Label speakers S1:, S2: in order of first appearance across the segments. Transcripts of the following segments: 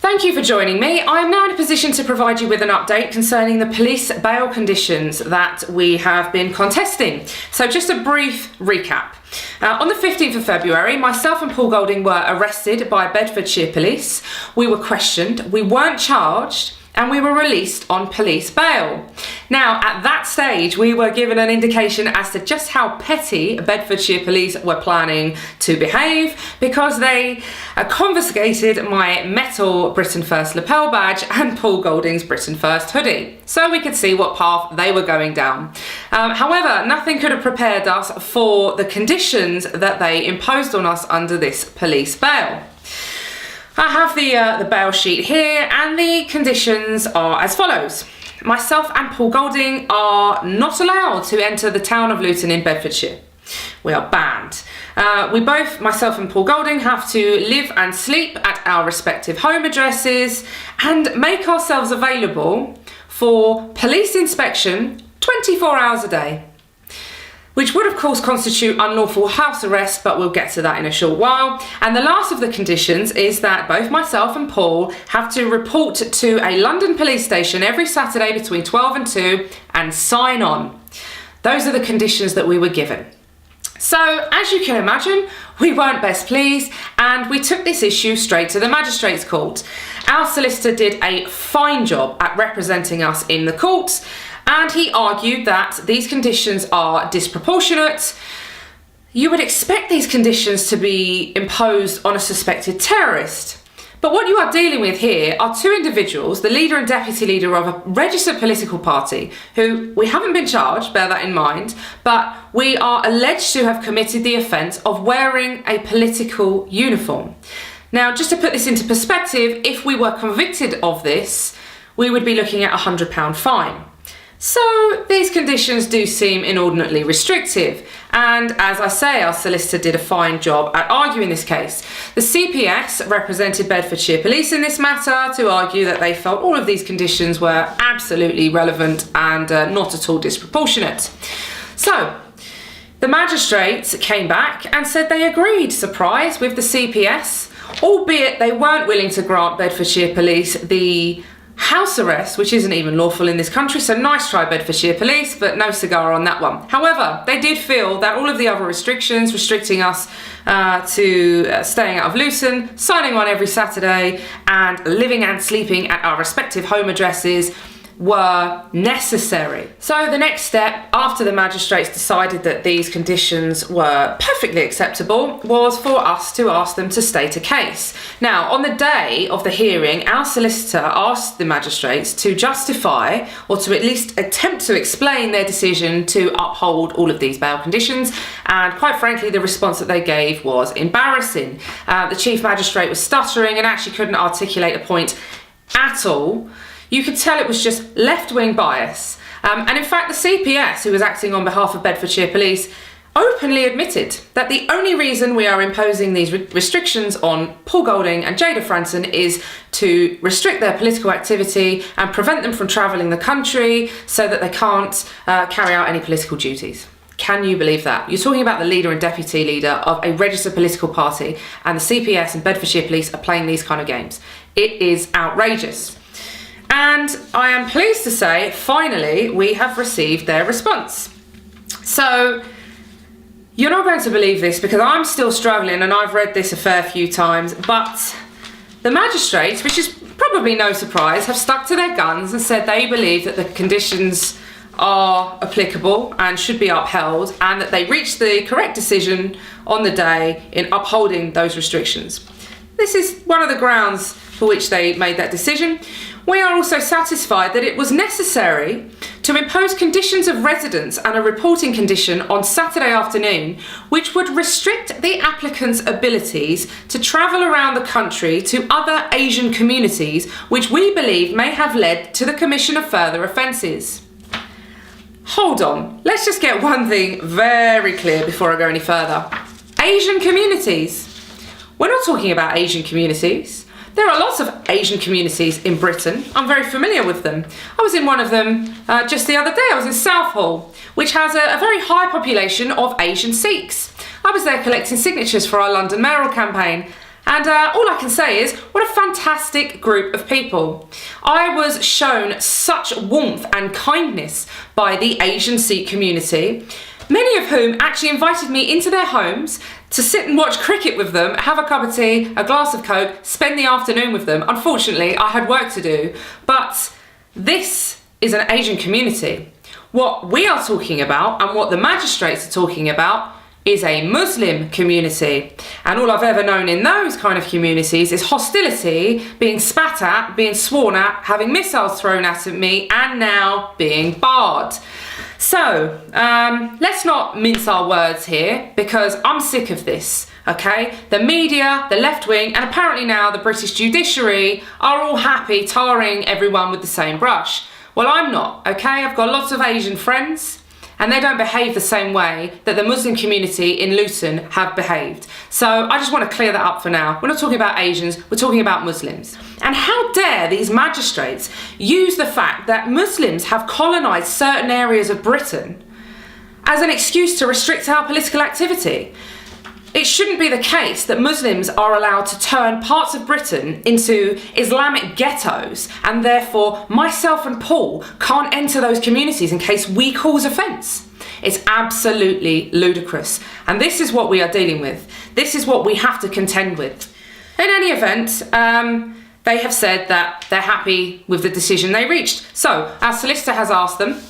S1: Thank you for joining me. I am now in a position to provide you with an update concerning the police bail conditions that we have been contesting. So just a brief recap. On the 15th of February, myself and Paul Golding were arrested by Bedfordshire Police. We were questioned, we weren't charged, and we were released on police bail. Now, at that stage, we were given an indication as to just how petty Bedfordshire Police were planning to behave, because they confiscated my metal Britain First lapel badge and Paul Golding's Britain First hoodie, so we could see what path they were going down. However, nothing could have prepared us for the conditions that they imposed on us under this police bail. I have the bail sheet here, and the conditions are as follows. Myself and Paul Golding are not allowed to enter the town of Luton in Bedfordshire. We are banned. We both, myself and Paul Golding, have to live and sleep at our respective home addresses and make ourselves available for police inspection 24 hours a day, which would of course constitute unlawful house arrest, but we'll get to that in a short while. And the last of the conditions is that both myself and Paul have to report to a London police station every Saturday between 12 and 2 and sign on. Those are the conditions that we were given. So, as you can imagine, we weren't best pleased, and we took this issue straight to the magistrates' court. Our solicitor did a fine job at representing us in the courts, and he argued that these conditions are disproportionate. You would expect these conditions to be imposed on a suspected terrorist. But what you are dealing with here are two individuals, the leader and deputy leader of a registered political party, who we haven't been charged, bear that in mind, but we are alleged to have committed the offence of wearing a political uniform. Now, just to put this into perspective, if we were convicted of this, we would be looking at a £100 fine. So these conditions do seem inordinately restrictive, and as I say, our solicitor did a fine job at arguing this case. The CPS represented Bedfordshire Police in this matter to argue that they felt all of these conditions were absolutely relevant and not at all disproportionate. So the magistrates came back and said they agreed, surprise, with the CPS, albeit they weren't willing to grant Bedfordshire Police the house arrest, which isn't even lawful in this country, so nice try Bedfordshire Police, but no cigar on that one. However, they did feel that all of the other restrictions restricting us to staying out of Luton, signing on every Saturday, and living and sleeping at our respective home addresses were necessary. So the next step, after the magistrates decided that these conditions were perfectly acceptable, was for us to ask them to state a case. Now, on the day of the hearing, our solicitor asked the magistrates to justify, or to at least attempt to explain, their decision to uphold all of these bail conditions, and quite frankly, the response that they gave was embarrassing. The chief magistrate was stuttering and actually couldn't articulate a point at all. You could tell it was just left-wing bias. And in fact, the CPS, who was acting on behalf of Bedfordshire Police, openly admitted that the only reason we are imposing these restrictions on Paul Golding and Jayda Fransen is to restrict their political activity and prevent them from travelling the country so that they can't carry out any political duties. Can you believe that? You're talking about the leader and deputy leader of a registered political party, and the CPS and Bedfordshire Police are playing these kind of games. It is outrageous. And I am pleased to say, finally, we have received their response. So, you're not going to believe this because I'm still struggling and I've read this a fair few times, but the magistrates, which is probably no surprise, have stuck to their guns and said they believe that the conditions are applicable and should be upheld, and that they reached the correct decision on the day in upholding those restrictions. This is one of the grounds for which they made that decision. We are also satisfied that it was necessary to impose conditions of residence and a reporting condition on Saturday afternoon, which would restrict the applicant's abilities to travel around the country to other Asian communities, which we believe may have led to the commission of further offences. Hold on, let's just get one thing very clear before I go any further. Asian communities. We're not talking about Asian communities. There are lots of Asian communities in Britain. I'm very familiar with them. I was in one of them just the other day. I was in Southall, which has a very high population of Asian Sikhs. I was there collecting signatures for our London mayoral campaign, And all I can say is, what a fantastic group of people. I was shown such warmth and kindness by the Asian Sikh community, many of whom actually invited me into their homes to sit and watch cricket with them, have a cup of tea, a glass of Coke, spend the afternoon with them. Unfortunately, I had work to do, but this is an Asian community. What we are talking about and what the magistrates are talking about is a Muslim community. And all I've ever known in those kind of communities is hostility, being spat at, being sworn at, having missiles thrown at me, and now being barred. So, let's not mince our words here, because I'm sick of this, okay? The media, the left wing, and apparently now the British judiciary are all happy tarring everyone with the same brush. Well, I'm not, okay? I've got lots of Asian friends, and they don't behave the same way that the Muslim community in Luton have behaved. So I just want to clear that up for now. We're not talking about Asians, we're talking about Muslims. And how dare these magistrates use the fact that Muslims have colonised certain areas of Britain as an excuse to restrict our political activity? It shouldn't be the case that Muslims are allowed to turn parts of Britain into Islamic ghettos, and therefore myself and Paul can't enter those communities in case we cause offence. It's absolutely ludicrous. And this is what we are dealing with. This is what we have to contend with. In any event, they have said that they're happy with the decision they reached. So our solicitor has asked them,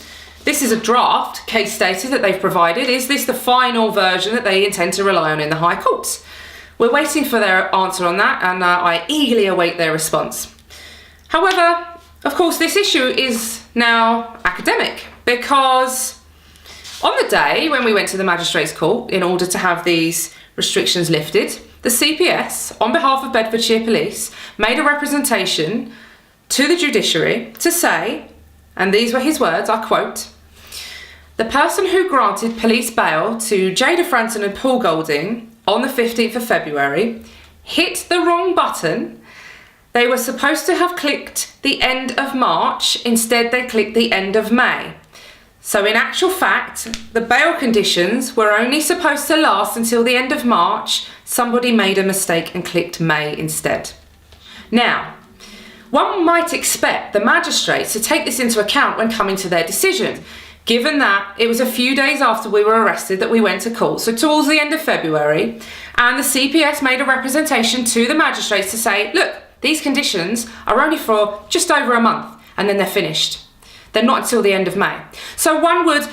S1: this is a draft case status that they've provided. Is this the final version that they intend to rely on in the High Courts? We're waiting for their answer on that, and I eagerly await their response. However, of course, this issue is now academic, because on the day when we went to the Magistrates Court in order to have these restrictions lifted, the CPS, on behalf of Bedfordshire Police, made a representation to the judiciary to say, and these were his words, I quote, "The person who granted police bail to Jayda Fransen and Paul Golding on the 15th of February hit the wrong button. They were supposed to have clicked the end of March, instead they clicked the end of May. So in actual fact, the bail conditions were only supposed to last until the end of March. Somebody made a mistake and clicked May instead." Now, one might expect the magistrates to take this into account when coming to their decision, given that it was a few days after we were arrested that we went to court, so towards the end of February, and the CPS made a representation to the magistrates to say, look, these conditions are only for just over a month, and then they're finished. They're not until the end of May. So one would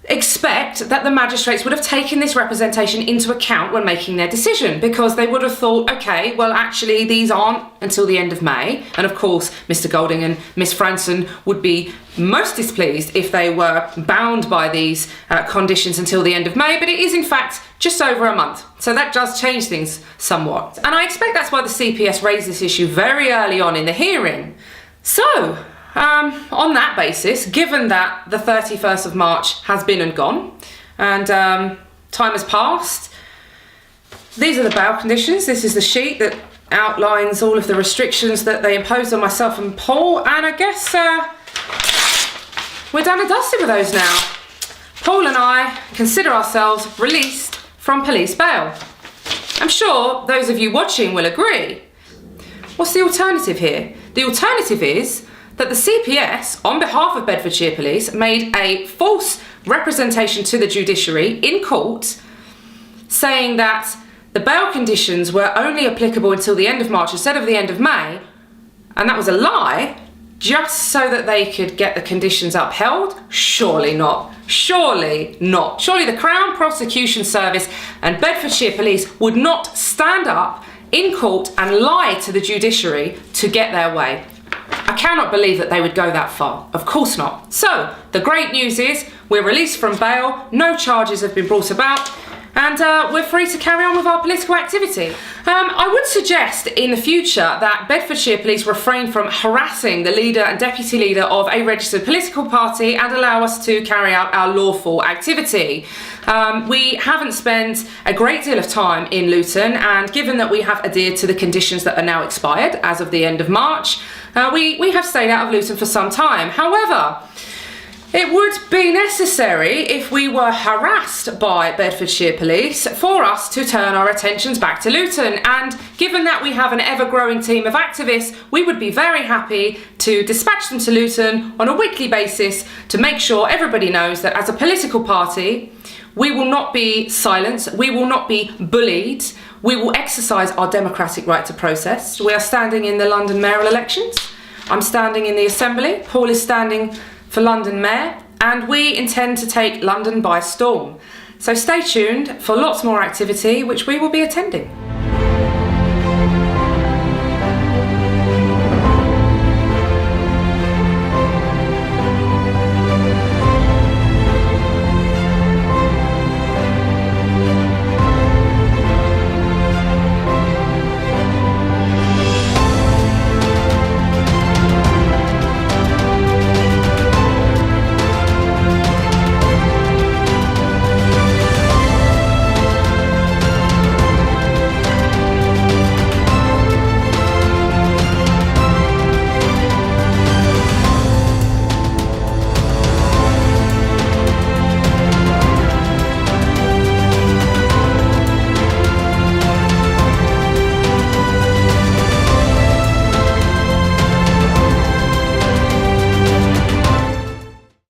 S1: expect that the magistrates would have taken this representation into account when making their decision, because they would have thought, okay, well actually these aren't until the end of May, and of course Mr. Golding and Miss Fransen would be most displeased if they were bound by these conditions until the end of May, but it is in fact just over a month, so that does change things somewhat. And I expect that's why the CPS raised this issue very early on in the hearing. So on that basis, given that the 31st of March has been and gone, and time has passed, these are the bail conditions. This is the sheet that outlines all of the restrictions that they imposed on myself and Paul, and I guess we're done and dusted with those now. Paul and I consider ourselves released from police bail. I'm sure those of you watching will agree. What's the alternative here? The alternative is that the CPS, on behalf of Bedfordshire Police, made a false representation to the judiciary in court, saying that the bail conditions were only applicable until the end of March instead of the end of May, and that was a lie, just so that they could get the conditions upheld? Surely not. Surely not. Surely the Crown Prosecution Service and Bedfordshire Police would not stand up in court and lie to the judiciary to get their way. I cannot believe that they would go that far. Of course not. So, the great news is we're released from bail, no charges have been brought about, and we're free to carry on with our political activity. I would suggest in the future that Bedfordshire Police refrain from harassing the leader and deputy leader of a registered political party and allow us to carry out our lawful activity. We haven't spent a great deal of time in Luton, and given that we have adhered to the conditions that are now expired as of the end of March, we have stayed out of Luton for some time. However, It would be necessary, if we were harassed by Bedfordshire Police, for us to turn our attentions back to Luton. And given that we have an ever-growing team of activists, we would be very happy to dispatch them to Luton on a weekly basis to make sure everybody knows that as a political party, we will not be silenced, we will not be bullied, we will exercise our democratic right to protest. We are standing in the London mayoral elections. I'm standing in the Assembly. Paul is standing for London Mayor, and we intend to take London by storm. So stay tuned for lots more activity, which we will be attending.